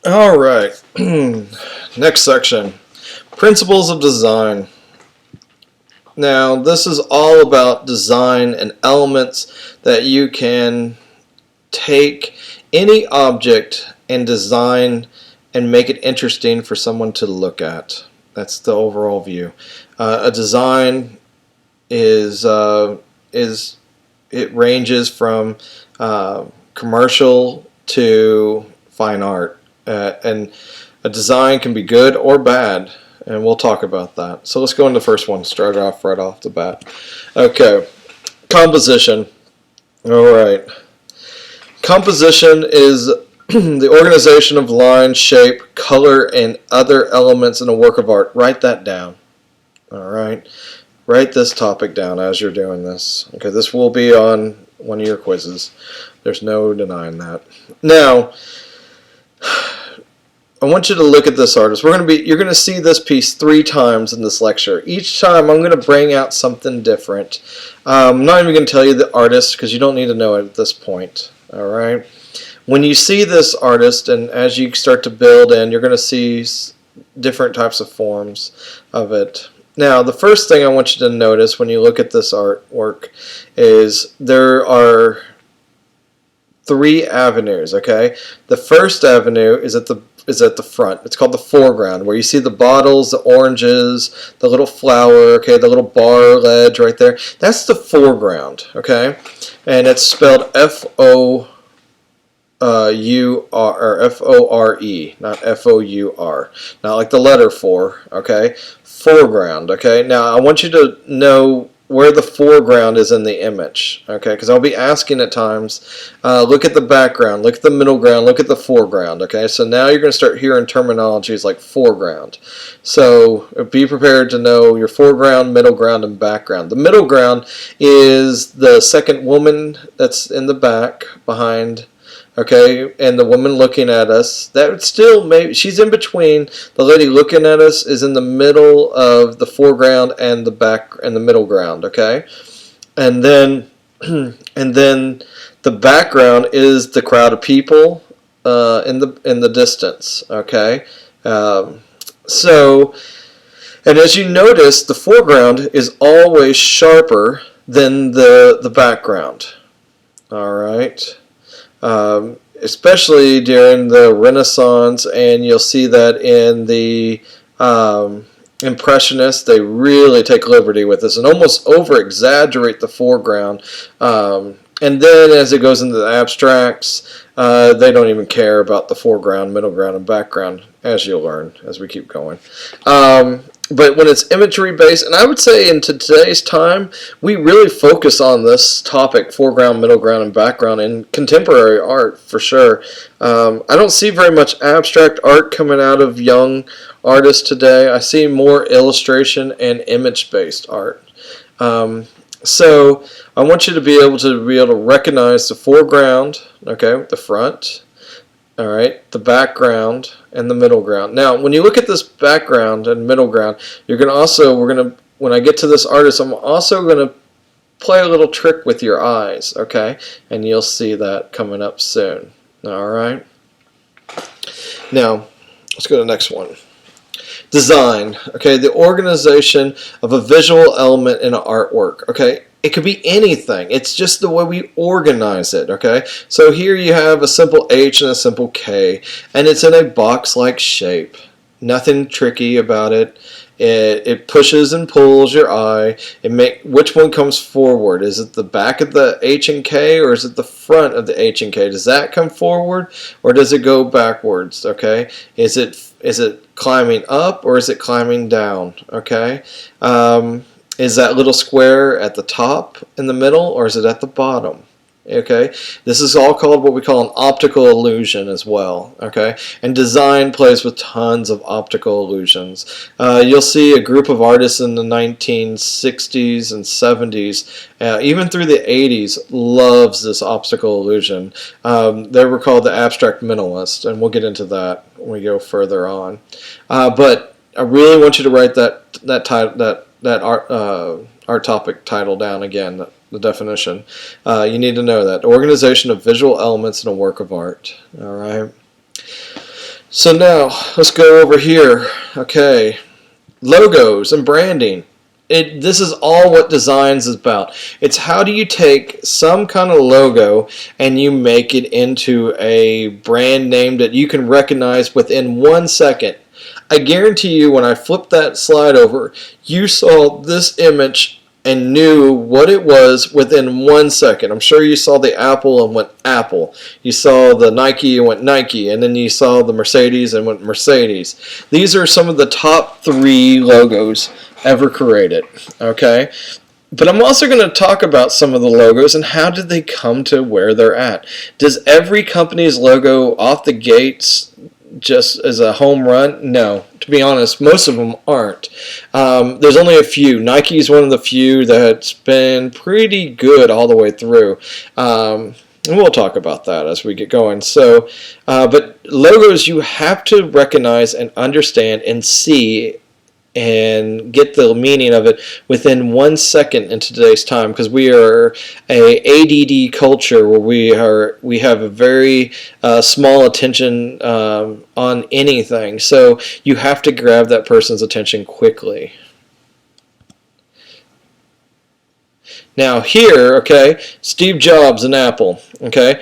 All right. Next section. Principles of design. Now, this is all about design and elements that you can take any object and design and make it interesting for someone to look at. That's the overall view. A design is it ranges from commercial to fine art, and a design can be good or bad, and we'll talk about that. So let's go into the first one. Start off right off the bat. Okay, composition. All right. Composition is the organization of line, shape, color, and other elements in a work of art. Write that down. All right. Write this topic down as you're doing this. Okay, this will be on one of your quizzes. There's no denying that. Now, I want you to look at this artist. You're going to see this piece 3 times in this lecture. Each time I'm going to bring out something different. I'm not even going to tell you the artist because you don't need to know it at this point. All right. When you see this artist, and as you start to build in, you're going to see different types of forms of it. Now, the first thing I want you to notice when you look at this artwork is there are 3 avenues. Okay, the first avenue is at the front. It's called the foreground, where you see the bottles, the oranges, the little flower, okay, the little bar ledge right there. That's the foreground, okay, and it's spelled F-O-U-R or F-O-R-E, not F-O-U-R, not like the letter 4, okay. Foreground, okay. Now I want you to know where the foreground is in the image, okay, because I'll be asking at times, look at the background, look at the middle ground, look at the foreground, okay. So now you're going to start hearing terminologies like foreground. So be prepared to know your foreground, middle ground, and background. The middle ground is the second woman that's in the back behind, okay, and the woman looking at us. That still maybe she's in between. The lady looking at us is in the middle of the foreground and the back and the middle ground, okay, and then the background is the crowd of people in the distance, okay. So, and as you notice, the foreground is always sharper than the background. All right. Especially during the Renaissance, and you'll see that in the Impressionists. They really take liberty with this and almost over-exaggerate the foreground. And then as it goes into the abstracts, they don't even care about the foreground, middle ground, and background, as you'll learn as we keep going. But when it's imagery based, and I would say in today's time, we really focus on this topic, foreground, middle ground, and background in contemporary art for sure. I don't see very much abstract art coming out of young artists today. I see more illustration and image-based art. So I want you to be able to recognize the foreground, okay, the front, all right, the background, and the middle ground. Now, when you look at this background and middle ground, you're going to also, when I get to this artist, I'm also going to play a little trick with your eyes, okay, and you'll see that coming up soon, all right. Now, let's go to the next one. Design, okay, the organization of a visual element in an artwork, okay. It could be anything. It's just the way we organize it, okay? So here you have a simple H and a simple K, and it's in a box-like shape. Nothing tricky about it. It pushes and pulls your eye. Which one comes forward? Is it the back of the H and K, or is it the front of the H and K? Does that come forward, or does it go backwards, okay? Is it climbing up, or is it climbing down, okay? Is that little square at the top in the middle, or is it at the bottom? Okay, this is all called what we call an optical illusion as well. Okay, and design plays with tons of optical illusions. You'll see a group of artists in the 1960s and 70s, even through the 80s, loves this optical illusion. They were called the abstract minimalists, and we'll get into that when we go further on. But I really want you to write that art topic title down again, the definition. You need to know that. Organization of visual elements in a work of art. All right. So now let's go over here. Okay, logos and branding. This is all what designs is about. It's how do you take some kind of logo and you make it into a brand name that you can recognize within 1 second. I guarantee you when I flipped that slide over, you saw this image and knew what it was within 1 second. I'm sure you saw the Apple and went Apple. You saw the Nike and went Nike. And then you saw the Mercedes and went Mercedes. These are some of the top 3 logos ever created. Okay? But I'm also going to talk about some of the logos and how did they come to where they're at. Does every company's logo off the gates just as a home run? No. To be honest, most of them aren't. There's only a few. Nike is one of the few that's been pretty good all the way through. And we'll talk about that as we get going. So, but logos you have to recognize and understand and see and get the meaning of it within 1 second in today's time, because we are a ADD culture where we have a very small attention on anything, so you have to grab that person's attention quickly. Now here, okay, Steve Jobs and Apple, okay,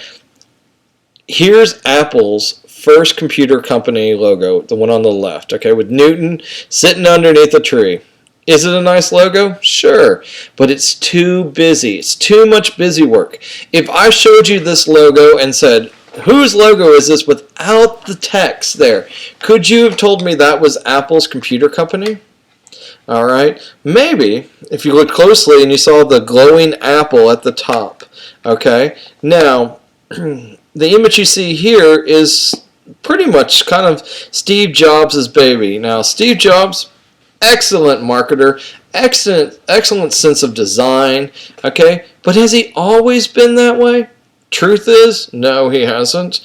here's Apple's first computer company logo, the one on the left, okay, with Newton sitting underneath a tree. Is it a nice logo? Sure, but it's too busy. It's too much busy work. If I showed you this logo and said, whose logo is this without the text there, could you have told me that was Apple's computer company? All right, maybe if you look closely and you saw the glowing apple at the top, okay? Now, the image you see here is pretty much kind of Steve Jobs' baby. Now, Steve Jobs, excellent marketer, excellent sense of design, okay? But has he always been that way? Truth is, no, he hasn't.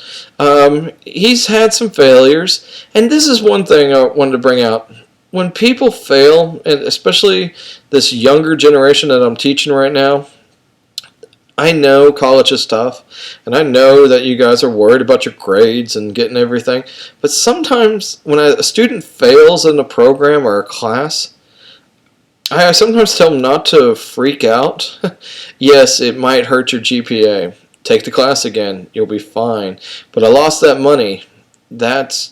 He's had some failures, and this is one thing I wanted to bring out. When people fail, and especially this younger generation that I'm teaching right now, I know college is tough, and I know that you guys are worried about your grades and getting everything, but sometimes when a student fails in a program or a class, I sometimes tell them not to freak out. Yes, it might hurt your GPA. Take the class again. You'll be fine. But I lost that money. That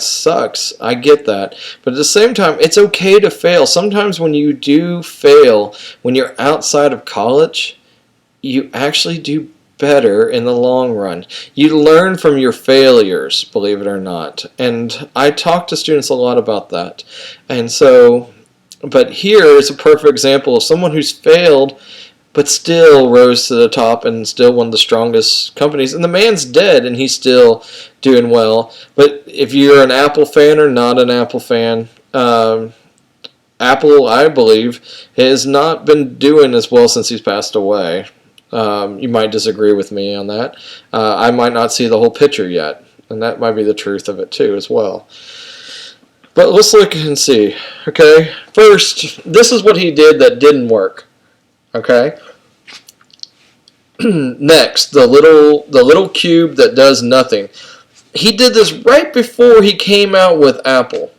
sucks. I get that. But at the same time, it's okay to fail. Sometimes when you do fail, when you're outside of college, you actually do better in the long run. You learn from your failures, believe it or not. And I talk to students a lot about that. And so, but here is a perfect example of someone who's failed but still rose to the top and still one of the strongest companies. And the man's dead and he's still doing well. But if you're an Apple fan or not an Apple fan, Apple, I believe, has not been doing as well since he's passed away. You might disagree with me on that. I might not see the whole picture yet, and that might be the truth of it too as well. But let's look and see. Okay, first, this is what he did that didn't work. Okay. Next, the little cube that does nothing. He did this right before he came out with Apple.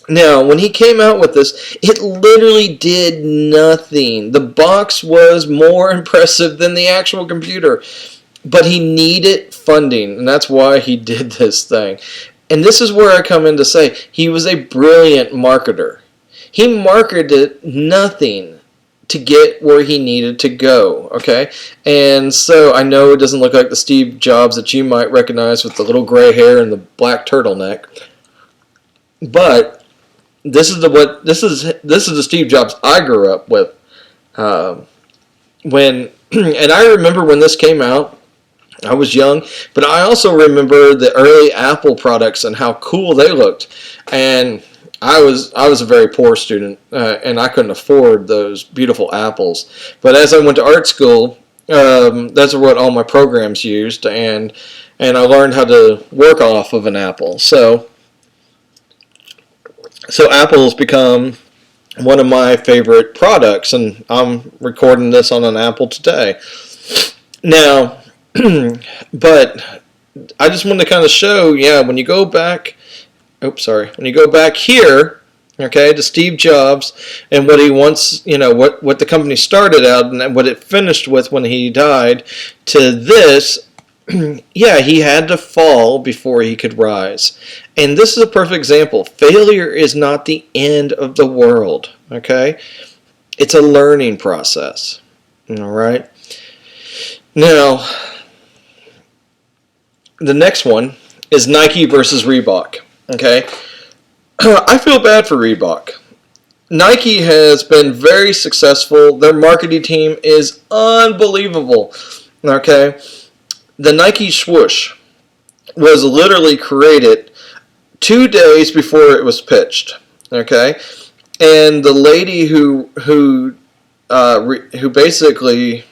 Now, when he came out with this, it literally did nothing. The box was more impressive than the actual computer. But he needed funding, and that's why he did this thing. And this is where I come in to say he was a brilliant marketer. He marketed nothing to get where he needed to go, okay? And so I know it doesn't look like the Steve Jobs that you might recognize with the little gray hair and the black turtleneck. But this is the Steve Jobs I grew up with. And I remember when this came out, I was young, but I also remember the early Apple products and how cool they looked. And I was a very poor student, and I couldn't afford those beautiful apples. But as I went to art school, that's what all my programs used, and I learned how to work off of an apple. So Apple's become one of my favorite products, and I'm recording this on an Apple today. Now, but I just wanted to kind of show, yeah, when you go back, when you go back here, okay, to Steve Jobs and what he wants, what the company started out and what it finished with when he died, to this, yeah, he had to fall before he could rise. And this is a perfect example. Failure is not the end of the world, okay? It's a learning process, all right? Now, the next one is Nike versus Reebok, okay? I feel bad for Reebok. Nike has been very successful. Their marketing team is unbelievable, okay? The Nike swoosh was literally created 2 days before it was pitched, okay? And the lady who basically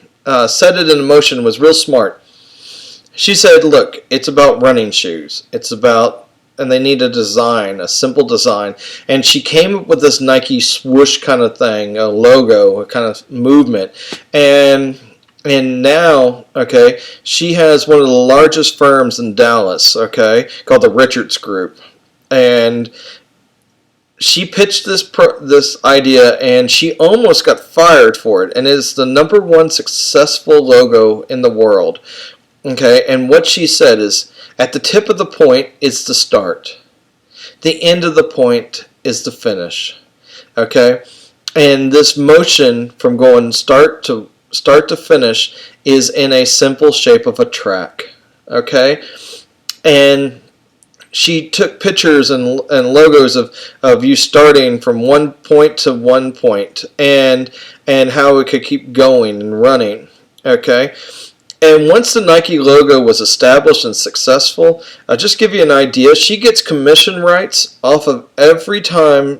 set it in motion was real smart. She said, "Look, it's about running shoes. And they need a simple design." And she came up with this Nike swoosh kind of thing, a logo, a kind of movement, and now, okay, she has one of the largest firms in Dallas, okay, called the Richards Group, and she pitched this idea, and she almost got fired for it, and it's the number one successful logo in the world. Okay, and what she said is, at the tip of the point is the start. The end of the point is the finish. Okay, and this motion from going start to finish is in a simple shape of a track. Okay, and she took pictures and logos of you starting from one point to one point, and how it could keep going and running. Okay. And once the Nike logo was established and successful, just give you an idea, she gets commission rights off of every time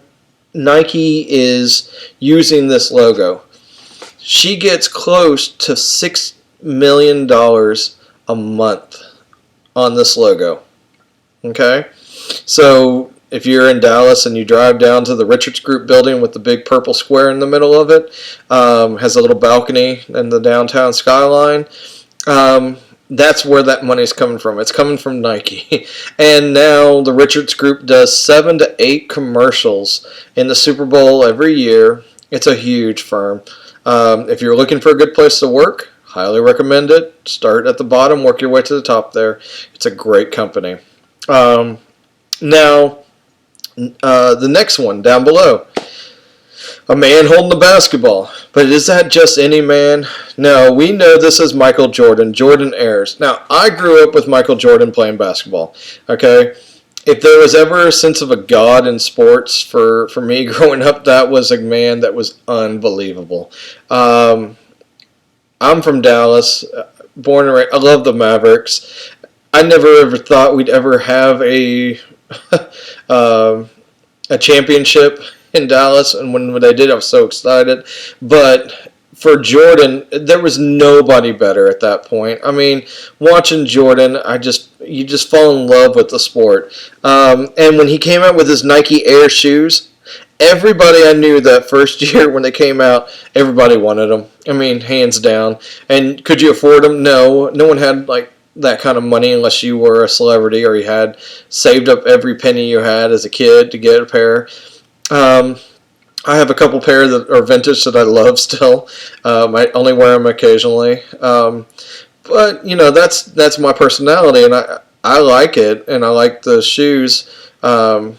Nike is using this logo. She gets close to $6 million a month on this logo. Okay? So if you're in Dallas and you drive down to the Richards Group building with the big purple square in the middle of it, has a little balcony in the downtown skyline, that's where that money's coming from. It's coming from Nike. And now the Richards Group does 7 to 8 commercials in the Super Bowl every year. It's a huge firm. If you're looking for a good place to work, highly recommend it. Start at the bottom, work your way to the top there. It's a great company. Now, the next one down below. A man holding the basketball. But is that just any man? No, we know this is Michael Jordan, Jordan heirs. Now, I grew up with Michael Jordan playing basketball. Okay? If there was ever a sense of a god in sports for me growing up, that was a man that was unbelievable. I'm from Dallas, born and raised. I love the Mavericks. I never ever thought we'd ever have a championship in Dallas, and when they did, I was so excited. But for Jordan, there was nobody better at that point. I mean, watching Jordan, you just fall in love with the sport. And when he came out with his Nike Air shoes, everybody I knew that first year when they came out, everybody wanted them. I mean, hands down. And could you afford them? No. No one had like that kind of money unless you were a celebrity or you had saved up every penny you had as a kid to get a pair. I have a couple pair that are vintage that I love still. I only wear them occasionally. But you know, that's my personality, and I like it, and I like the shoes. Did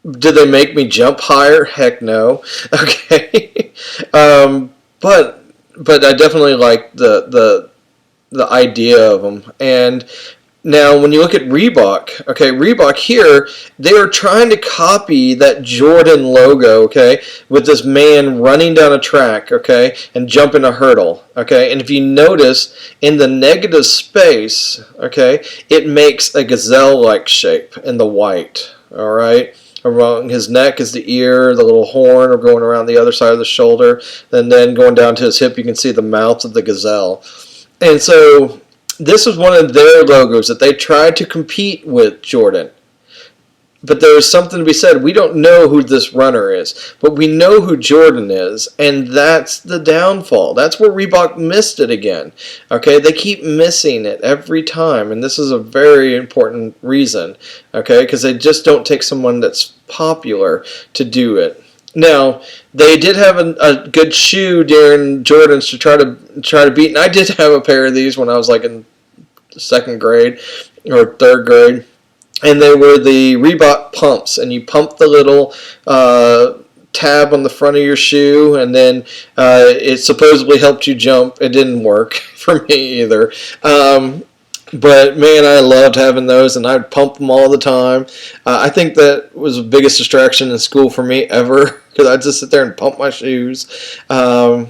they make me jump higher? Heck no. Okay. But I definitely like the idea of them. And now, when you look at Reebok, okay, Reebok here, they are trying to copy that Jordan logo, okay, with this man running down a track, okay, and jumping a hurdle, okay. And if you notice, in the negative space, okay, it makes a gazelle-like shape in the white, all right. Around his neck is the ear, the little horn, or going around the other side of the shoulder, and then going down to his hip, you can see the mouth of the gazelle. And so this was one of their logos that they tried to compete with Jordan. But there's something to be said. We don't know who this runner is, but we know who Jordan is, and that's the downfall. That's where Reebok missed it again. Okay, they keep missing it every time, and this is a very important reason. Okay, because they just don't take someone that's popular to do it. Now, they did have a good shoe during Jordan's to try to beat, and I did have a pair of these when I was like in second grade or third grade, and they were the Reebok pumps, and you pump the little tab on the front of your shoe, and then it supposedly helped you jump. It didn't work for me either. But man, I loved having those, and I'd pump them all the time. I think that was the biggest distraction in school for me ever, because I'd just sit there and pump my shoes. Now,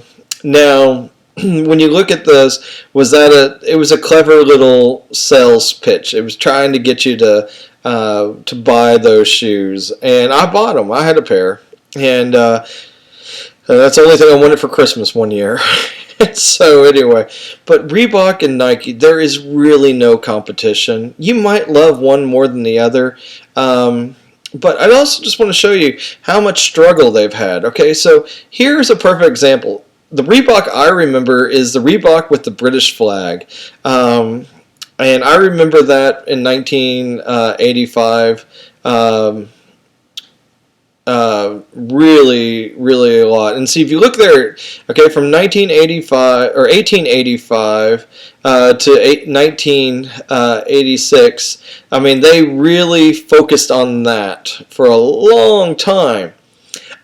when you look at this, it was a clever little sales pitch. It was trying to get you to buy those shoes, and I bought them. I had a pair, and that's the only thing I wanted for Christmas one year. So anyway, but Reebok and Nike, there is really no competition. You might love one more than the other, but I also just want to show you how much struggle they've had. Okay, so here's a perfect example. The Reebok I remember is the Reebok with the British flag. And I remember that in 1985 really, really a lot. And see, if you look there, okay, from 1985 or 1885 to 1986, I mean, they really focused on that for a long time.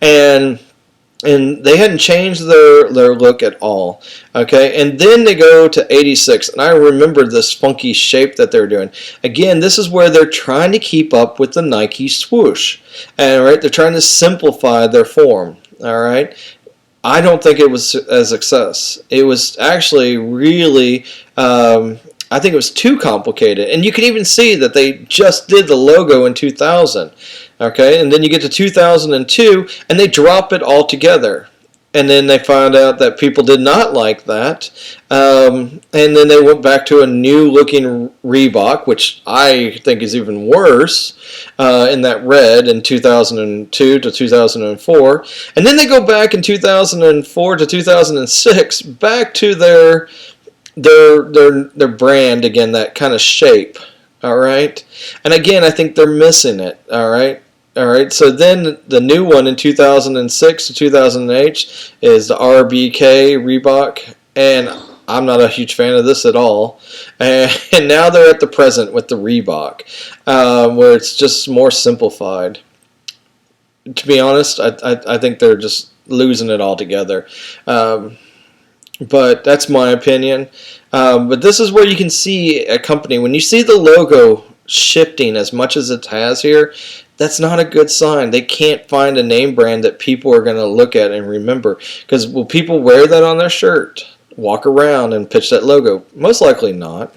And they hadn't changed their look at all. Okay, and then they go to 86, and I remember this funky shape that they're doing. Again, this is where they're trying to keep up with the Nike swoosh. And right, they're trying to simplify their form. All right, I don't think it was a success. It was actually really, I think it was too complicated. And you can even see that they just did the logo in 2000. Okay, and then you get to 2002, and they drop it all together. And then they found out that people did not like that. And then they went back to a new-looking Reebok, which I think is even worse, in that red in 2002 to 2004. And then they go back in 2004 to 2006, back to their brand again, that kind of shape. All right, and again, I think they're missing it. All right. All right, so then the new one in 2006 to 2008 is the RBK Reebok, and I'm not a huge fan of this at all. And now they're at the present with the Reebok, where it's just more simplified. To be honest, I think they're just losing it altogether. But that's my opinion. But this is where you can see a company, when you see the logo shifting as much as it has here, that's not a good sign. They can't find a name brand that people are going to look at and remember. Because will people wear that on their shirt, walk around and pitch that logo? Most likely not.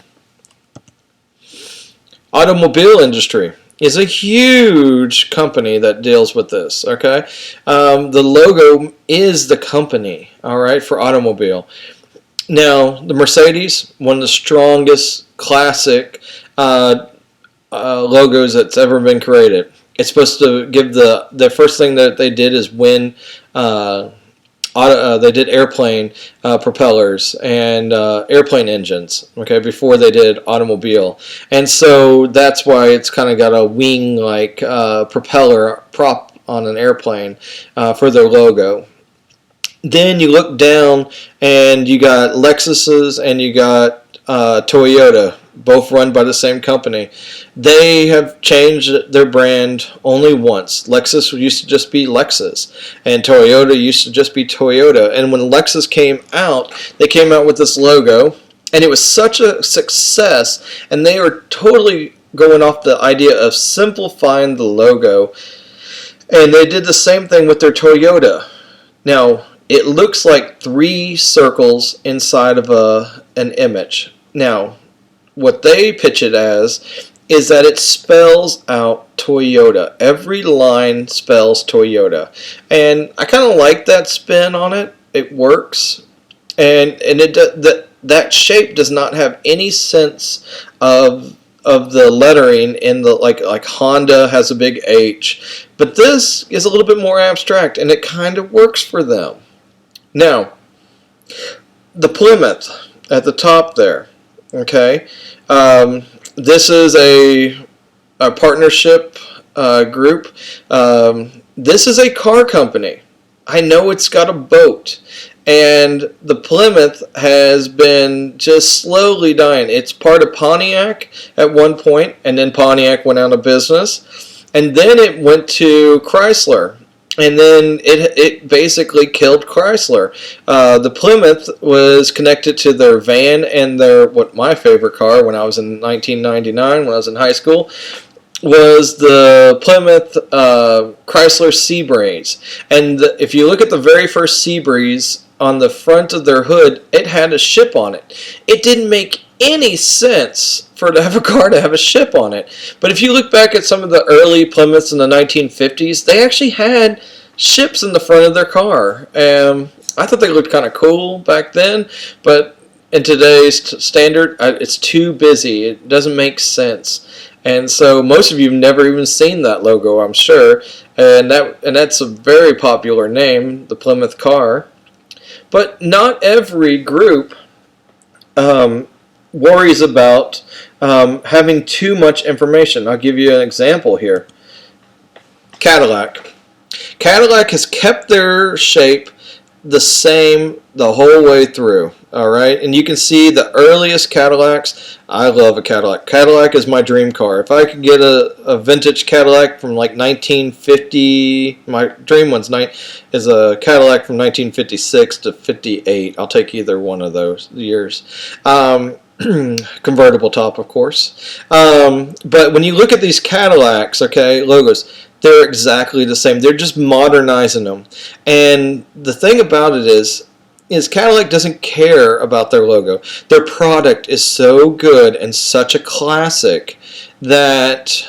Automobile industry is a huge company that deals with this. Okay, the logo is the company. All right, for automobile. Now the Mercedes, one of the strongest classic logos that's ever been created. It's supposed to give the first thing that they did is win. They did airplane propellers and airplane engines. Okay, before they did automobile, and so that's why it's kind of got a wing-like propeller prop on an airplane for their logo. Then you look down, and you got Lexus's and you got Toyota, both run by the same company. They have changed their brand only once. Lexus used to just be Lexus, and Toyota used to just be Toyota. And when Lexus came out, they came out with this logo, and it was such a success, and they were totally going off the idea of simplifying the logo. And they did the same thing with their Toyota. Now, it looks like 3 circles inside of an image. Now, what they pitch it as is that it spells out Toyota. Every line spells Toyota. And I kind of like that spin on it. It works. And that shape does not have any sense of of the lettering in the like Honda has a big H, but this is a little bit more abstract, and it kind of works for them. Now, the Plymouth at the top there, okay, this is a partnership group. This is a car company. I know it's got a boat, and the Plymouth has been just slowly dying. It's part of Pontiac at one point, and then Pontiac went out of business, and then it went to Chrysler, and then it basically killed Chrysler. The Plymouth was connected to their van and my favorite car when I was in 1999, when I was in high school, was the Plymouth Chrysler Seabreeze. And if you look at the very first Seabreeze, on the front of their hood, it had a ship on it. It didn't make any sense for it to have a car to have a ship on it. But if you look back at some of the early Plymouths in the 1950s, they actually had ships in the front of their car. I thought they looked kind of cool back then, but in today's standard, it's too busy. It doesn't make sense. And so most of you have never even seen that logo, I'm sure. And that's a very popular name, the Plymouth car. But not every group worries about having too much information. I'll give you an example here. Cadillac. Cadillac has kept their shape the same the whole way through. All right, and you can see the earliest Cadillacs. I love a Cadillac. Cadillac is my dream car. If I could get a vintage Cadillac from like 1950, my dream is a Cadillac from 1956 to 58. I'll take either one of those years. Convertible top, of course. But when you look at these Cadillacs, okay, logos, they're exactly the same. They're just modernizing them. And the thing about it is Cadillac doesn't care about their logo. Their product is so good and such a classic that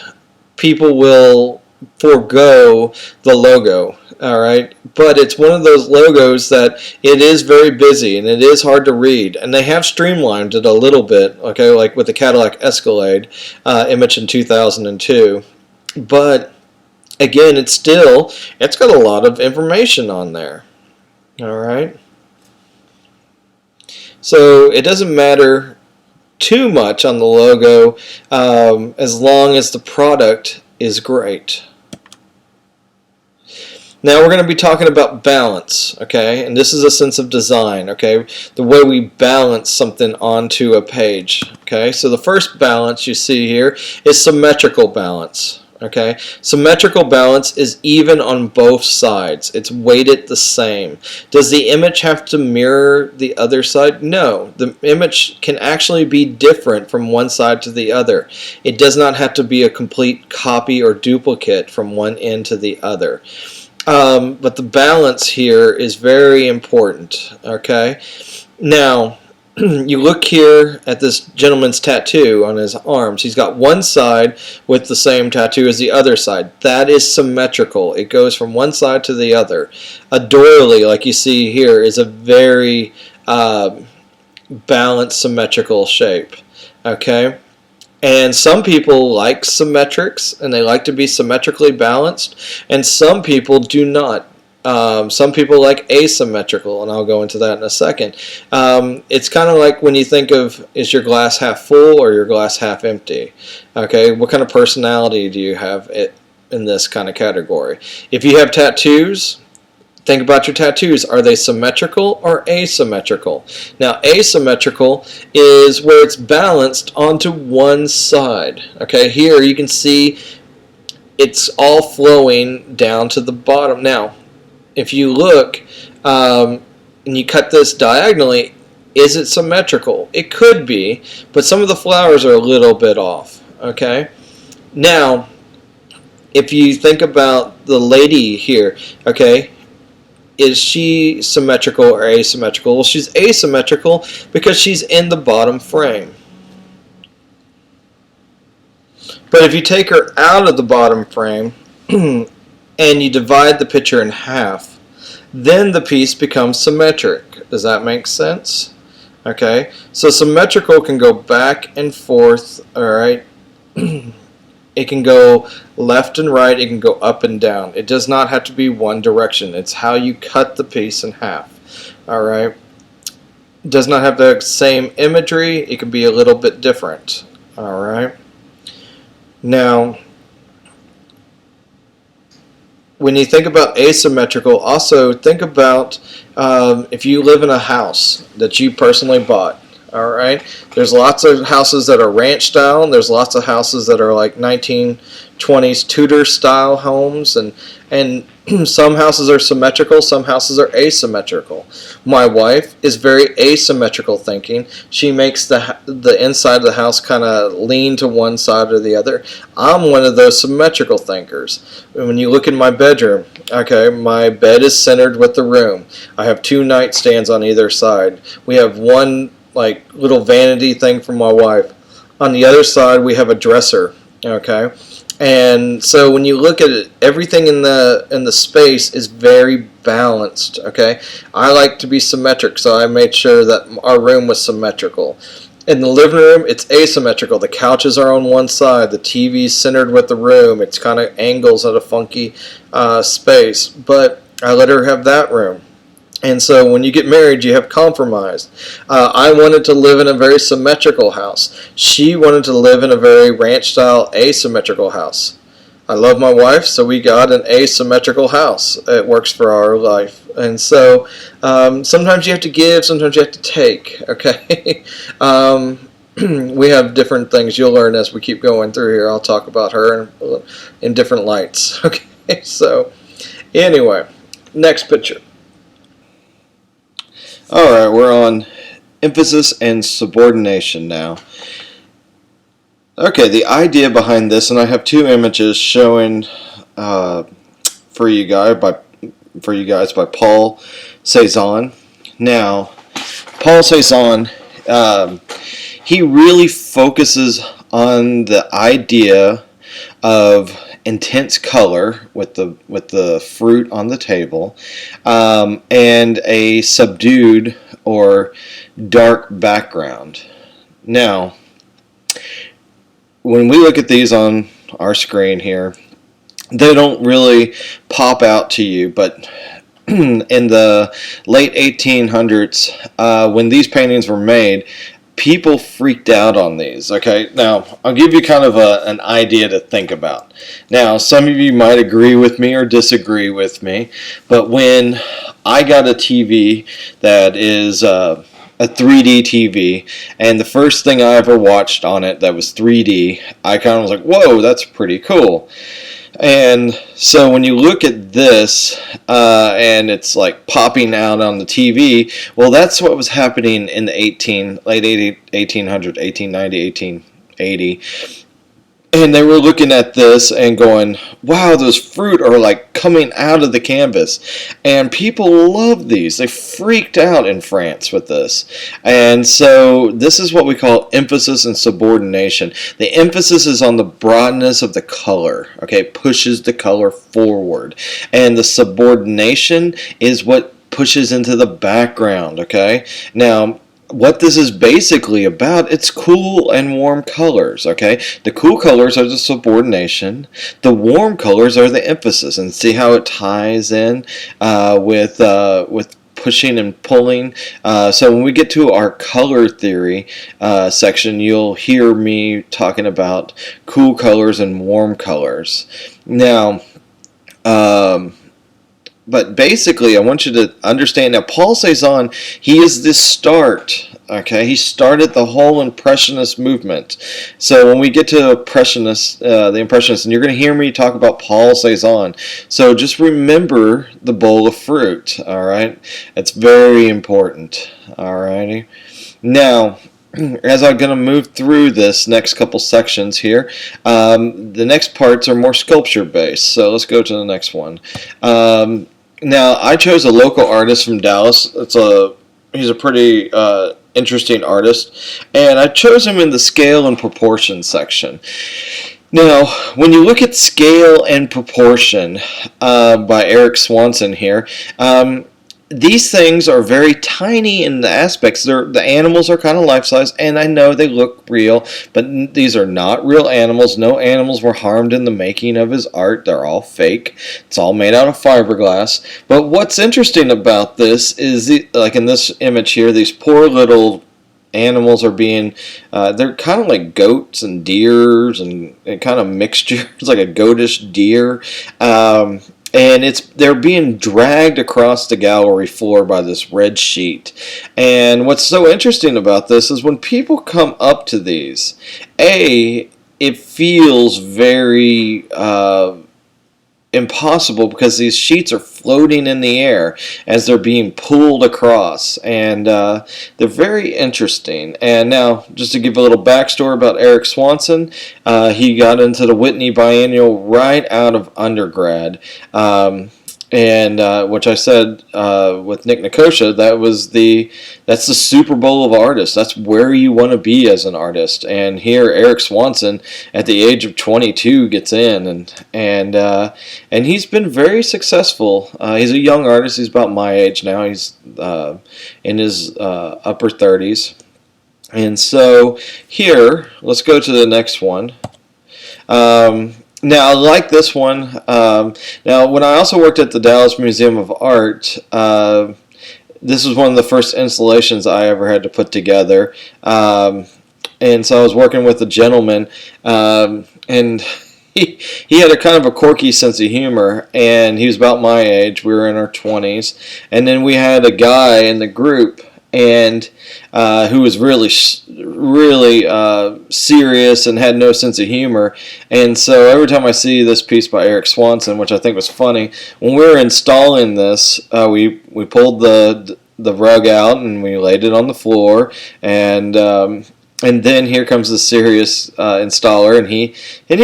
people will forego the logo. All right, but it's one of those logos that it is very busy and it is hard to read, and they have streamlined it a little bit. Okay, like with the Cadillac Escalade image in 2002, but again, it's got a lot of information on there. All right. So it doesn't matter too much on the logo as long as the product is great. Now we're going to be talking about balance, okay? And this is a sense of design, okay? The way we balance something onto a page, okay? So the first balance you see here is symmetrical balance. Okay, symmetrical balance is even on both sides. It's weighted the same. Does the image have to mirror the other side? No. The image can actually be different from one side to the other. It does not have to be a complete copy or duplicate from one end to the other. But the balance here is very important. Okay, now you look here at this gentleman's tattoo on his arms. He's got one side with the same tattoo as the other side. That is symmetrical. It goes from one side to the other. A doily, like you see here, is a very balanced, symmetrical shape. Okay? And some people like symmetrics, and they like to be symmetrically balanced, and some people do not. Some people like asymmetrical, and I'll go into that in a second. It's kind of like when you think of, is your glass half full or your glass half empty? Okay, what kind of personality do you have in this kind of category? If you have tattoos, think about your tattoos. Are they symmetrical or asymmetrical? Now, asymmetrical is where it's balanced onto one side. Okay, here you can see it's all flowing down to the bottom. Now, if you look and you cut this diagonally, is it symmetrical? It could be, but some of the flowers are a little bit off. Okay. Now, if you think about the lady here, okay, is she symmetrical or asymmetrical? Well, she's asymmetrical because she's in the bottom frame. But if you take her out of the bottom frame and you divide the picture in half, then the piece becomes symmetric. Does that make sense? Okay, so symmetrical can go back and forth, all right, It can go left and right. It can go up and down. It does not have to be one direction. It's how you cut the piece in half. All right. It does not have the same imagery. It can be a little bit different. All right. Now, when you think about asymmetrical, also think about if you live in a house that you personally bought. All right, there's lots of houses that are ranch style, and there's lots of houses that are like 1920s Tudor style homes, and some houses are symmetrical, some houses are asymmetrical. My wife is very asymmetrical thinking. She makes the inside of the house kind of lean to one side or the other. I'm one of those symmetrical thinkers. When you look in my bedroom, okay, my bed is centered with the room. I have 2 nightstands on either side. We have one like little vanity thing for my wife. On the other side, we have a dresser. Okay, and so when you look at it, everything in the space is very balanced. Okay, I like to be symmetric, so I made sure that our room was symmetrical. In the living room, it's asymmetrical. The couches are on one side. The TV's centered with the room. It's kind of angles at a funky space, but I let her have that room. And so when you get married, you have compromise. I wanted to live in a very symmetrical house. She wanted to live in a very ranch-style asymmetrical house. I love my wife, so we got an asymmetrical house. It works for our life. And so sometimes you have to give, sometimes you have to take, okay? We have different things you'll learn as we keep going through here. I'll talk about her in different lights, okay? So anyway, next picture. Alright, we're on emphasis and subordination now. Okay, the idea behind this, and I have 2 images showing for you guys by Paul Cezanne. Now, Paul Cezanne, he really focuses on the idea of intense color with the fruit on the table, and a subdued or dark background. Now, when we look at these on our screen here, they don't really pop out to you, but in the late 1800s, when these paintings were made, people freaked out on these. Okay, now I'll give you kind of an idea to think about. Now, some of you might agree with me or disagree with me, but when I got a TV that is a 3D TV, and the first thing I ever watched on it that was 3D, I kind of was like, whoa, that's pretty cool. And so when you look at this and it's like popping out on the TV, well, that's what was happening in the late 1800s, 1890, 1880. And they were looking at this and going, wow, those fruit are like coming out of the canvas. And people love these. They freaked out in France with this. And so this is what we call emphasis and subordination. The emphasis is on the broadness of the color. Okay, it pushes the color forward. And the subordination is what pushes into the background. Okay, now, what this is basically about, it's cool and warm colors, okay? The cool colors are the subordination. The warm colors are the emphasis. And see how it ties in with pushing and pulling. So when we get to our color theory section, you'll hear me talking about cool colors and warm colors. Now, but basically, I want you to understand now, Paul Cezanne, he is the start, okay? He started the whole Impressionist movement. So when we get to the Impressionists, and you're going to hear me talk about Paul Cezanne, so just remember the bowl of fruit, all right? It's very important, all righty? Now, as I'm going to move through this next couple sections here, the next parts are more sculpture based. So let's go to the next one. Now, I chose a local artist from Dallas. He's a pretty interesting artist, and I chose him in the scale and proportion section. Now, when you look at scale and proportion by Eric Swanson here, these things are very tiny in the aspects. The animals are kind of life size, and I know they look real, but these are not real animals. No animals were harmed in the making of his art. They're all fake. It's all made out of fiberglass. But what's interesting about this is, like in this image here, these poor little animals are being, they're kind of like goats and deers and kind of mixture. It's like a goatish deer. And they're being dragged across the gallery floor by this red sheet. And what's so interesting about this is when people come up to these, it feels very impossible because these sheets are floating in the air as they're being pulled across, and they're very interesting. And now, just to give a little backstory about Eric Swanson, he got into the Whitney Biennial right out of undergrad. And which I said with Nick Nicosia, that's the Super Bowl of artists. That's where you want to be as an artist. And here, Eric Swanson, at the age of 22, gets in, and he's been very successful. He's a young artist. He's about my age now. He's in his upper 30s. And so here, let's go to the next one. Now, I like this one. Now, when I also worked at the Dallas Museum of Art, this was one of the first installations I ever had to put together. And so I was working with a gentleman, and he had a kind of a quirky sense of humor, and he was about my age. We were in our 20s. And then we had a guy in the group, and who was really serious and had no sense of humor. And so every time I see this piece by Eric Swanson, which I think was funny, when we were installing this, we pulled the rug out and we laid it on the floor, and then here comes the serious installer, and he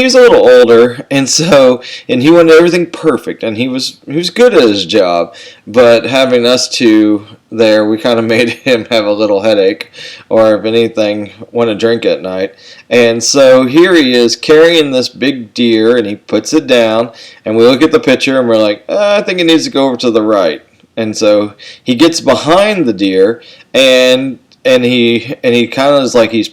was a little older, and he wanted everything perfect, and he was good at his job, but having us two there, we kind of made him have a little headache, or if anything, want to drink at night. And so here he is carrying this big deer, and he puts it down, and we look at the picture, and we're like, I think it needs to go over to the right. And so he gets behind the deer, and he kind of is like he's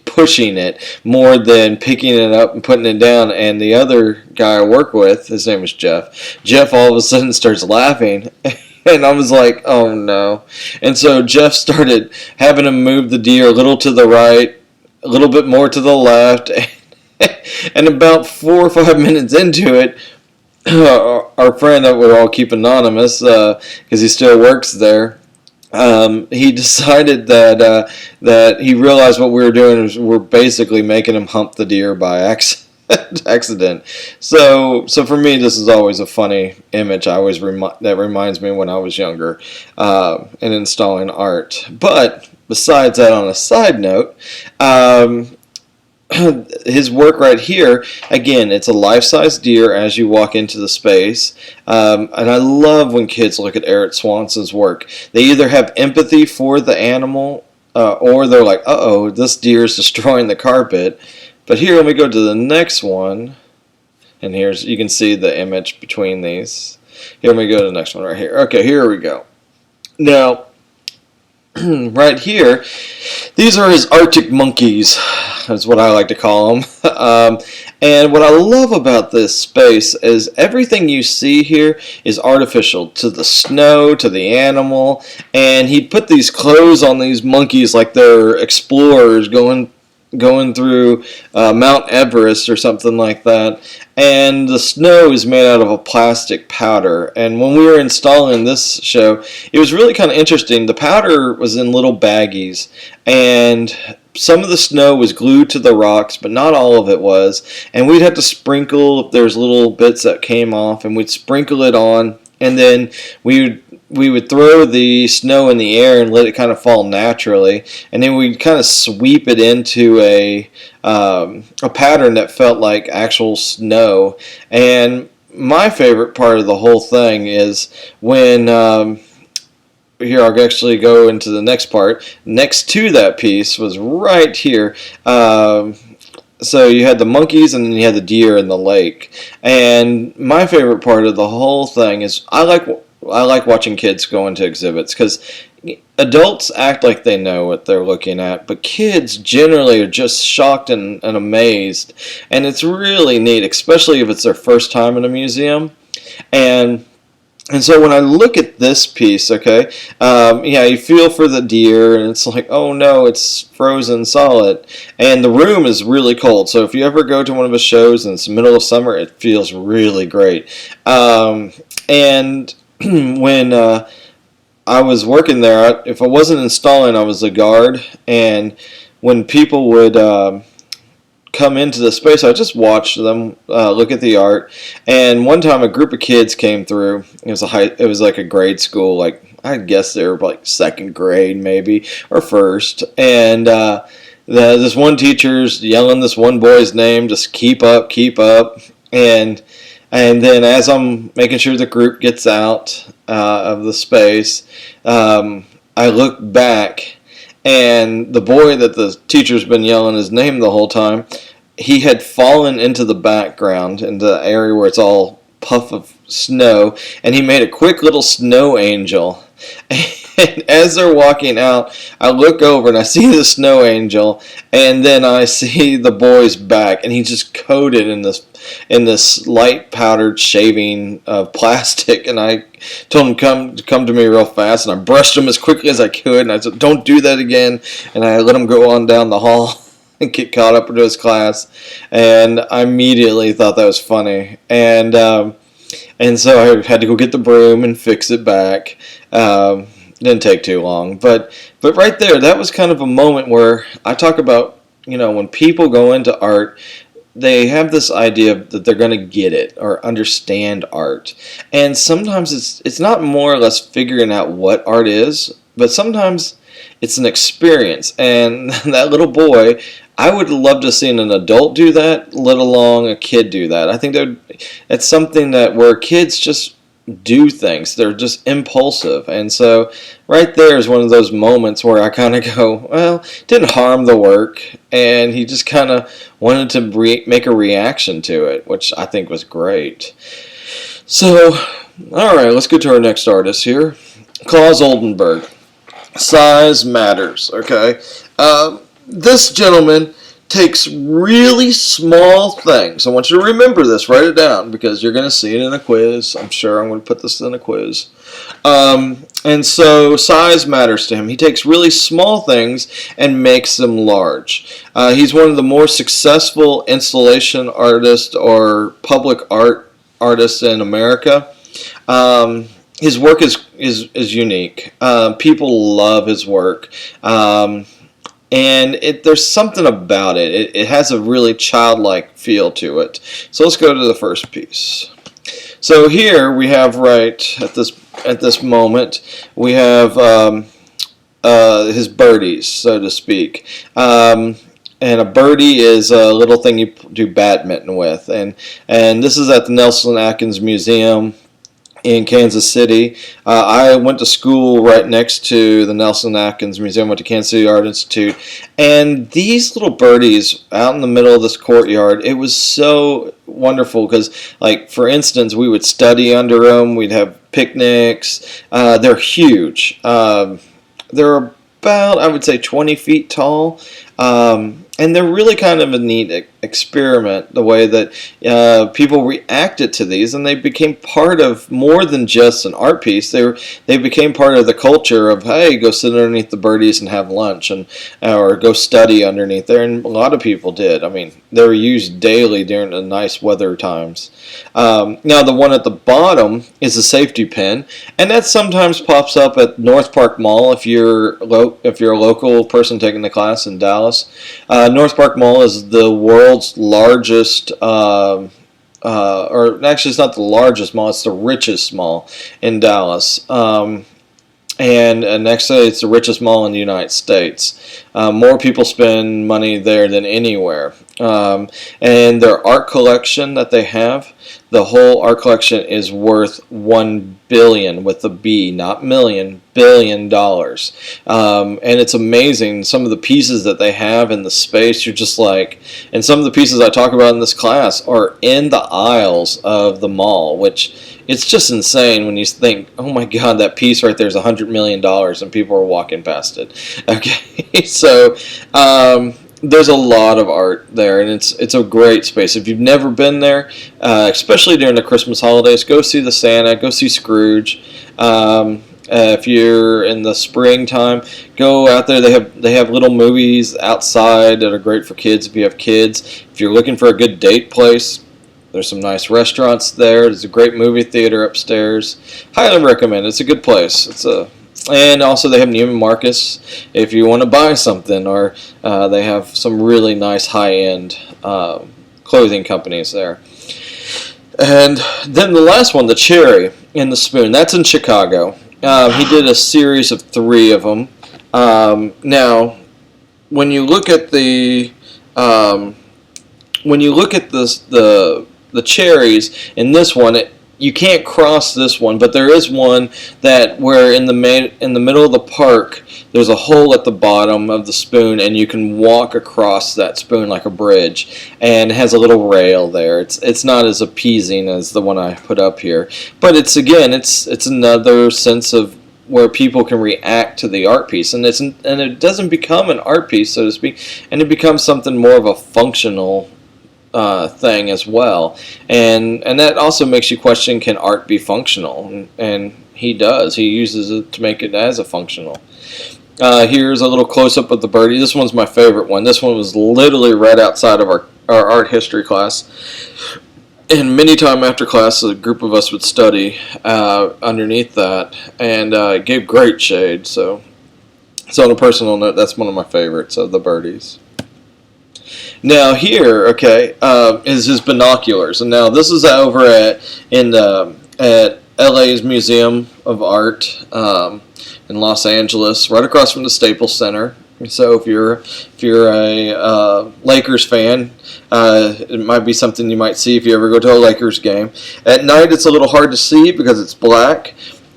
pushing it more than picking it up and putting it down. And the other guy I work with, his name is Jeff. Jeff all of a sudden starts laughing, and I was like, oh no. And so Jeff started having him move the deer a little to the right, a little bit more to the left, and about 4 or 5 minutes into it, our friend that we'll all keep anonymous because he still works there, he decided that he realized what we were doing was we're basically making him hump the deer by accident. So for me, this is always a funny image. That reminds me when I was younger and installing art. But besides that, on a side note, his work right here, again, it's a life-size deer as you walk into the space. And I love when kids look at Eric Swanson's work. They either have empathy for the animal, or they're like, uh-oh, this deer is destroying the carpet. But here, let me go to the next one. And you can see the image between these. Here, let me go to the next one right here. Okay, here we go. Now, right here, these are his Arctic monkeys, is what I like to call them. And what I love about this space is everything you see here is artificial, to the snow, to the animal, and he put these clothes on these monkeys like they're explorers going through Mount Everest or something like that. And the snow is made out of a plastic powder. And when we were installing this show, it was really kind of interesting. The powder was in little baggies, and some of the snow was glued to the rocks, but not all of it was. And we'd have to sprinkle if there's little bits that came off, and we'd sprinkle it on, and then we would throw the snow in the air and let it kind of fall naturally, and then we'd kind of sweep it into a pattern that felt like actual snow. And my favorite part of the whole thing is when here I'll actually go into the next part. Next to that piece was right here. So you had the monkeys, and then you had the deer in the lake. And my favorite part of the whole thing is I like I like watching kids go into exhibits because adults act like they know what they're looking at, but kids generally are just shocked and amazed, and it's really neat, especially if it's their first time in a museum. And and so when I look at this piece, okay, yeah, you feel for the deer, and it's like, oh no, it's frozen solid, and the room is really cold. So if you ever go to one of his shows and it's the middle of summer, it feels really great. And when I was working there, if I wasn't installing, I was a guard, and when people would come into the space, I just watched them look at the art. And one time, a group of kids came through. It was like a grade school, like I guess they were like second grade maybe or first. And this one teacher's yelling this one boy's name, just keep up, keep up. And then as I'm making sure the group gets out of the space, I look back. And the boy that the teacher's been yelling his name the whole time, he had fallen into the background, into the area where it's all puff of snow, and he made a quick little snow angel. And as they're walking out, I look over and I see the snow angel, and then I see the boy's back, and he's just coated in this light powdered shaving of plastic. And I told him come to me real fast, and I brushed him as quickly as I could, and I said, don't do that again. And I let him go on down the hall and get caught up into his class. And I immediately thought that was funny. And so I had to go get the broom and fix it back. Didn't take too long, but right there, that was kind of a moment where I talk about, when people go into art, they have this idea that they're going to get it or understand art. And sometimes it's not more or less figuring out what art is, but sometimes it's an experience. And that little boy, I would love to see an adult do that, let alone a kid do that. I think that's something where kids just do things. They're just impulsive. And so right there is one of those moments where I kind of go, well, didn't harm the work, and he just kind of wanted to make a reaction to it, which I think was great. So, all right, let's get to our next artist here, Claus Oldenburg. Size matters, okay? This gentleman takes really small things. I want you to remember this. Write it down because you're going to see it in a quiz. I'm sure I'm going to put this in a quiz. And so size matters to him. He takes really small things and makes them large. He's one of the more successful installation artists or public art artists in America. His work is unique. People love his work. And there's something about it. It has a really childlike feel to it. So let's go to the first piece. So here we have right at this moment we have his birdies, so to speak. And a birdie is a little thing you do badminton with. And this is at the Nelson Atkins Museum in Kansas City. I went to school right next to the Nelson Atkins Museum, went to Kansas City Art Institute, and these little birdies out in the middle of this courtyard, it was so wonderful because, like, for instance, we would study under them, we'd have picnics. They're huge. They're about, I would say, 20 feet tall. And they're really kind of a neat experiment, the way that people reacted to these, and they became part of more than just an art piece. They became part of the culture of, hey, go sit underneath the birdies and have lunch, or go study underneath there, and a lot of people did. I mean, they were used daily during the nice weather times. Now, the one at the bottom is a safety pin, and that sometimes pops up at North Park Mall if you're a local person taking the class in Dallas. North Park Mall is the world's largest, or actually it's not the largest mall, it's the richest mall in Dallas. And next to it, it's the richest mall in the United States. More people spend money there than anywhere. And their art collection that they have, the whole art collection is worth $1 billion with a B, not million, $1 billion. And it's amazing. Some of the pieces that they have in the space, you're just like, and some of the pieces I talk about in this class are in the aisles of the mall, which it's just insane when you think, oh my God, that piece right there is $100 million and people are walking past it. Okay, so there's a lot of art there, and it's a great space. If you've never been there, especially during the Christmas holidays, go see the Santa, go see Scrooge. If you're in the springtime, go out there. They have little movies outside that are great for kids if you have kids. If you're looking for a good date place, there's some nice restaurants there. There's a great movie theater upstairs. Highly recommend it. It's a good place. And also they have Neiman Marcus if you want to buy something, or they have some really nice high-end clothing companies there. And then the last one, the Cherry and the Spoon, that's in Chicago. He did a series of 3 of them. Now, when you look at the cherries in this one, you can't cross this one, but there is one that where in the middle of the park there's a hole at the bottom of the spoon, and you can walk across that spoon like a bridge, and it has a little rail there. It's not as appeasing as the one I put up here, but it's another sense of where people can react to the art piece, and it doesn't become an art piece, so to speak, and it becomes something more of a functional thing as well, and that also makes you question, can art be functional? And he does. He uses it to make it as a functional. Here's a little close-up of the birdie. This one's my favorite one. This one was literally right outside of our art history class, and many time after class a group of us would study underneath that, and it gave great shade. So on a personal note, that's one of my favorites of the birdies. Now here, is his binoculars, and now this is over at LA's Museum of Art in Los Angeles, right across from the Staples Center. So if you're a Lakers fan, it might be something you might see if you ever go to a Lakers game. At night, it's a little hard to see because it's black,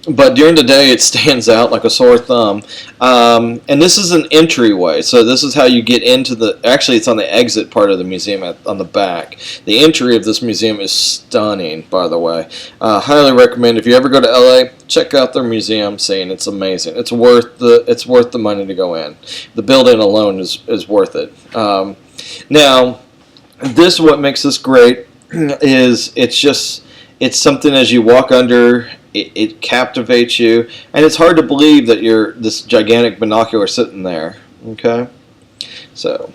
but during the day it stands out like a sore thumb. And this is an entryway, so this is how you get into actually it's on the exit part of the museum on the back. The entry of this museum is stunning, by the way. Highly recommend, if you ever go to LA, check out their museum scene. It's amazing. It's worth the money to go in. The building alone is worth it. Now, what makes this great is it's something as you walk under, it captivates you, and it's hard to believe that you're this gigantic binocular sitting there. Okay, so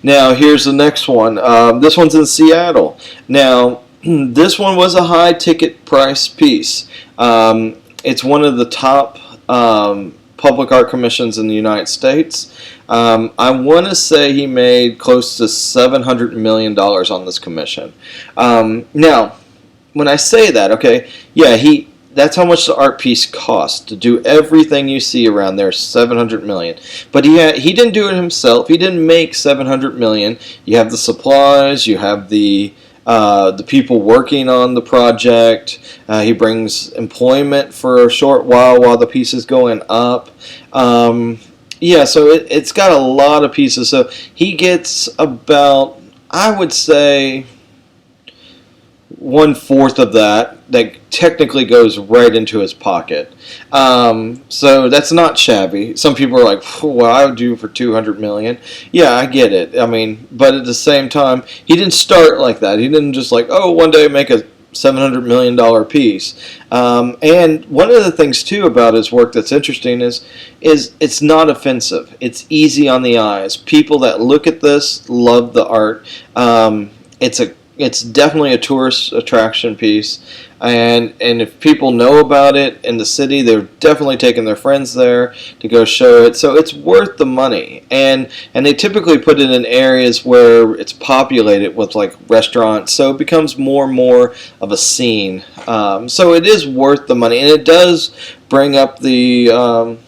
now here's the next one. This one's in Seattle. Now this one was a high ticket price piece. It's one of the top public art commissions in the United States. I want to say he made close to $700 million on this commission. Now, when I say that, that's how much the art piece cost. To do everything you see around there, $700 million. But he didn't do it himself. He didn't make $700 million. You have the supplies. You have the people working on the project. He brings employment for a short while the piece is going up. So it's got a lot of pieces. So he gets about, I would say, 1/4 of that technically goes right into his pocket. So that's not shabby. Some people are like, well, I would do for $200 million. Yeah, I get it. I mean, but at the same time, he didn't start like that. He didn't just one day make a $700 million piece. And one of the things too about his work that's interesting is it's not offensive. It's easy on the eyes. People that look at this love the art. It's definitely a tourist attraction piece, and if people know about it in the city, they're definitely taking their friends there to go show it. So it's worth the money, and they typically put it in areas where it's populated with restaurants, so it becomes more and more of a scene. So it is worth the money, and it does bring up the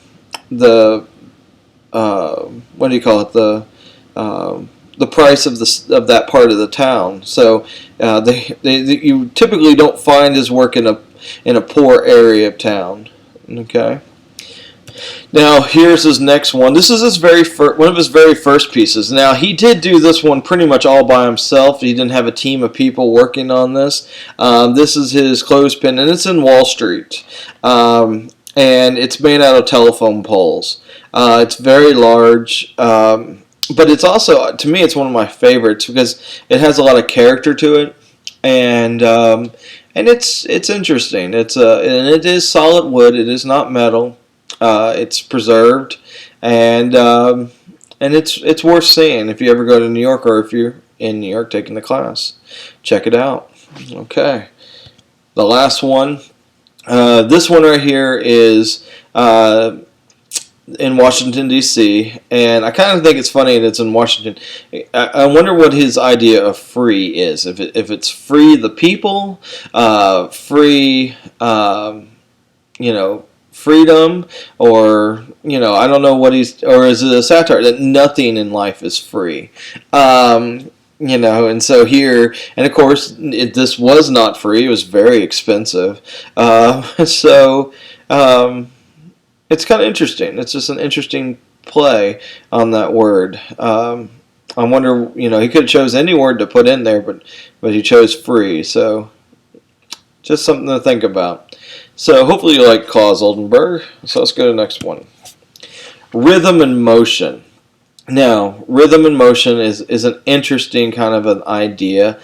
what do you call it, the price of that part of the town. So you typically don't find his work in a poor area of town. Okay. Now here's his next one. This is one of his very first pieces. Now he did do this one pretty much all by himself. He didn't have a team of people working on this. This is his clothespin, and it's in Wall Street, and it's made out of telephone poles. It's very large. But it's also, to me, it's one of my favorites because it has a lot of character to it, and it's interesting. And it is solid wood. It is not metal. It's preserved, and it's worth seeing if you ever go to New York, or if you're in New York taking the class. Check it out. Okay, the last one. This one right here is in Washington, D.C., and I kind of think it's funny that it's in Washington. I wonder what his idea of free is. If it's free the people, free, freedom, or, I don't know what or is it a satire that nothing in life is free? And so here, and of course, this was not free. It was very expensive. It's kind of interesting. It's just an interesting play on that word. I wonder, he could have chose any word to put in there, but he chose free. So just something to think about. So hopefully you like Claus Oldenburg. So let's go to the next one. Rhythm and motion. Now, rhythm and motion is an interesting kind of an idea.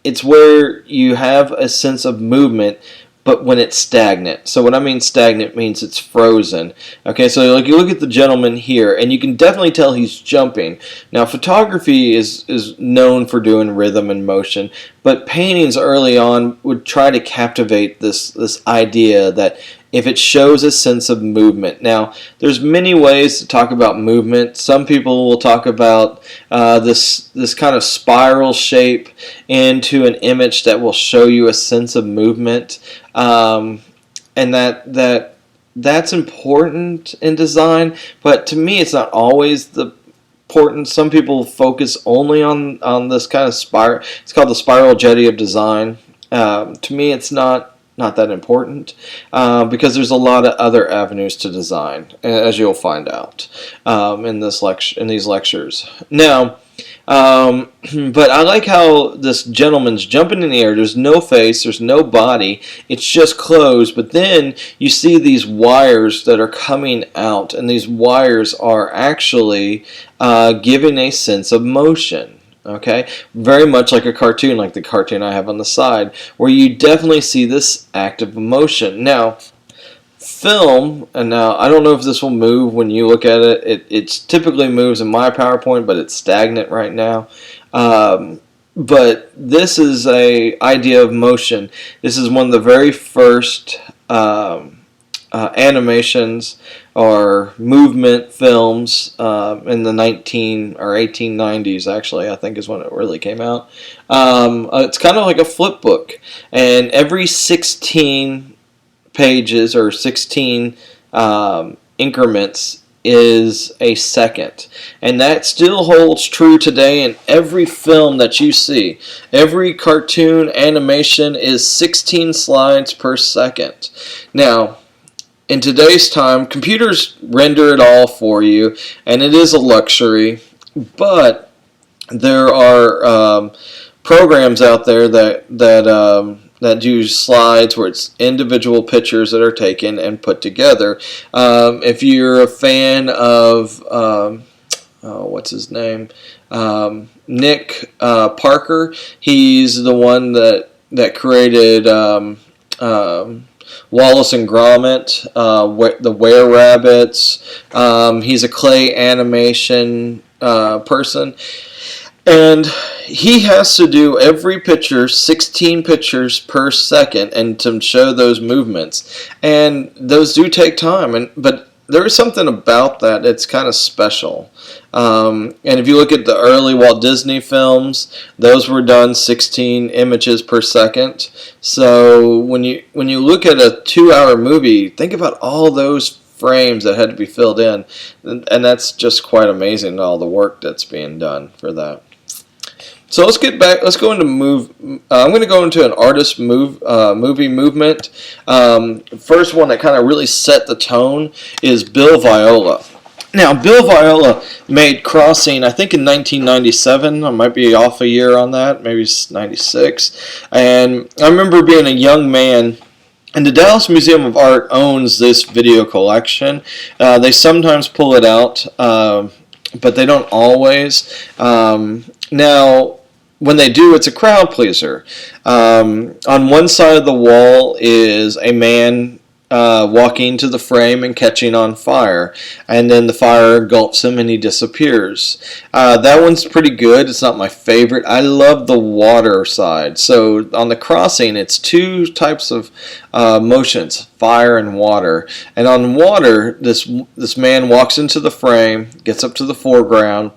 It's where you have a sense of movement, but when it's stagnant. So what I mean stagnant means it's frozen. Okay, so like you look at the gentleman here, and you can definitely tell he's jumping. Now photography is known for doing rhythm and motion, but paintings early on would try to captivate this idea that if it shows a sense of movement. Now, there's many ways to talk about movement. Some people will talk about this kind of spiral shape into an image that will show you a sense of movement, and that's important in design. But to me, it's not always the important. Some people focus only on this kind of spiral. It's called the spiral jetty of design. To me, it's not that important because there's a lot of other avenues to design, as you'll find out in these lectures. Now, but I like how this gentleman's jumping in the air. There's no face, there's no body, it's just clothes. But then you see these wires that are coming out, and these wires are actually giving a sense of motion. Okay, very much like a cartoon, like the cartoon I have on the side, where you definitely see this active motion. Now, film, and now I don't know if this will move when you look at it. It typically moves in my PowerPoint, but it's stagnant right now. But this is a idea of motion. This is one of the very first animations or movement films in the 1890s, actually, I think is when it really came out. It's kind of like a flip book, and every 16 pages or 16 increments is a second, and that still holds true today in every film that you see. Every cartoon animation is 16 slides per second. Now, in today's time, computers render it all for you, and it is a luxury, but there are programs out there that do slides where it's individual pictures that are taken and put together. If you're a fan of, what's his name? Nick Parker, he's the one that created Wallace and Gromit, the Were-Rabbits. He's a clay animation person. And he has to do every picture, 16 pictures per second, and to show those movements. And those do take time, but there is something about that that's kind of special. And if you look at the early Walt Disney films, those were done 16 images per second. So when you look at a 2-hour movie, think about all those frames that had to be filled in, and that's just quite amazing, all the work that's being done for that. So let's get back. Let's go into I'm going to go into an artist movie movement. First one that kind of really set the tone is Bill Viola. Now, Bill Viola made Crossing, I think in 1997. I might be off a year on that, maybe 96. And I remember being a young man. And the Dallas Museum of Art owns this video collection. They sometimes pull it out, but they don't always. Now, when they do, it's a crowd pleaser. On one side of the wall is a man walking to the frame and catching on fire, and then the fire engulfs him and he disappears. That one's pretty good. It's not my favorite. I love the water side. So on the Crossing, it's two types of motions, fire and water. And on water, this man walks into the frame, gets up to the foreground,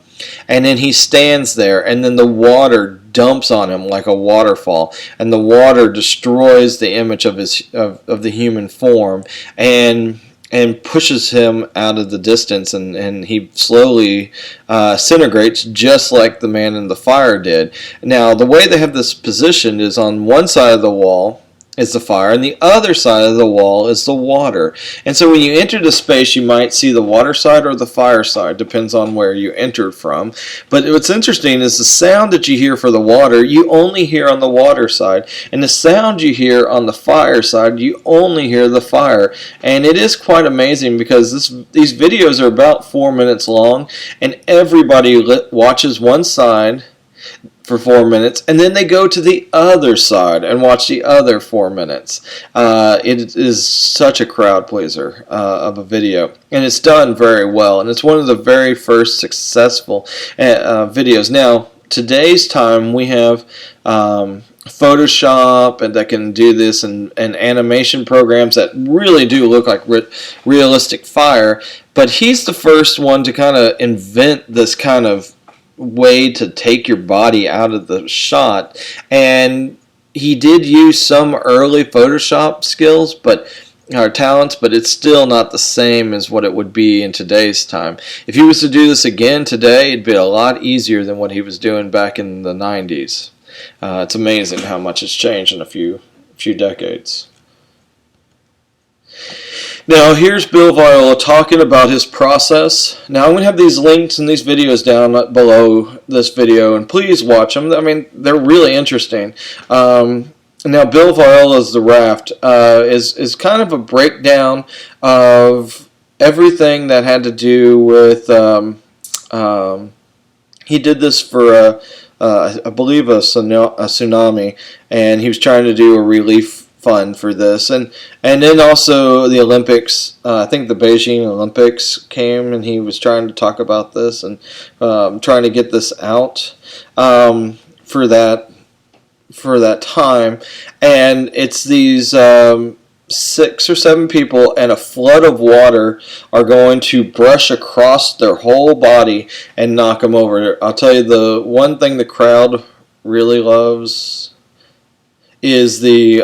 and then he stands there, and then the water dumps on him like a waterfall, and the water destroys the image of the human form, and pushes him out of the distance, and he slowly disintegrates, just like the man in the fire did. Now, the way they have this positioned is on one side of the wall is the fire, and the other side of the wall is the water. And so when you enter the space, you might see the water side or the fire side, depends on where you entered from. But what's interesting is the sound that you hear for the water, you only hear on the water side, and the sound you hear on the fire side, you only hear the fire. And it is quite amazing, because these videos are about 4 minutes long, and everybody watches one side for 4 minutes, and then they go to the other side and watch the other 4 minutes. It is such a crowd pleaser of a video, and it's done very well, and it's one of the very first successful videos. Now, today's time, we have Photoshop and that can do this, and animation programs that really do look like realistic fire, but he's the first one to kind of invent this kind of way to take your body out of the shot. And he did use some early Photoshop skills, or talents, but it's still not the same as what it would be in today's time. If he was to do this again today, it'd be a lot easier than what he was doing back in the 90s. It's amazing how much has changed in a few decades. Now, here's Bill Viola talking about his process. Now, I'm going to have these links and these videos down below this video, and please watch them. I mean, they're really interesting. Now, Bill Viola's The Raft is kind of a breakdown of everything that had to do with... he did this for, I believe, a tsunami, and he was trying to do a relief fund for this, and then also the Olympics. I think the Beijing Olympics came, and he was trying to talk about this and trying to get this out for that time. And it's these 6 or 7 people, and a flood of water are going to brush across their whole body and knock them over. I'll tell you, the one thing the crowd really loves is the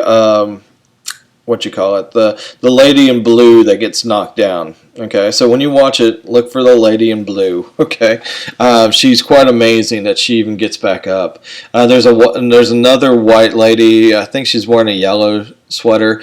the lady in blue that gets knocked down. Okay, so when you watch it, look for the lady in blue. Okay, she's quite amazing that she even gets back up. There's another white lady. I think she's wearing a yellow sweater.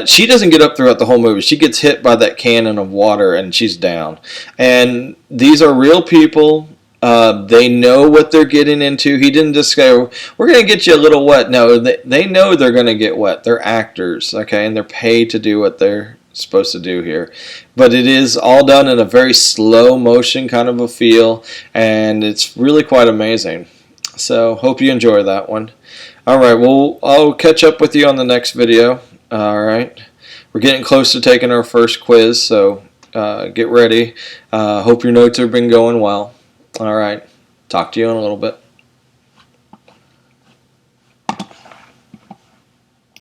She doesn't get up throughout the whole movie. She gets hit by that cannon of water and she's down. And these are real people. They know what they're getting into. He didn't just go, we're going to get you a little wet. No, they know they're going to get wet. They're actors, okay, and they're paid to do what they're supposed to do here. But it is all done in a very slow motion kind of a feel, and it's really quite amazing. So, hope you enjoy that one. Alright, well, I'll catch up with you on the next video. Alright, we're getting close to taking our first quiz, so get ready. Hope your notes have been going well. Alright, talk to you in a little bit.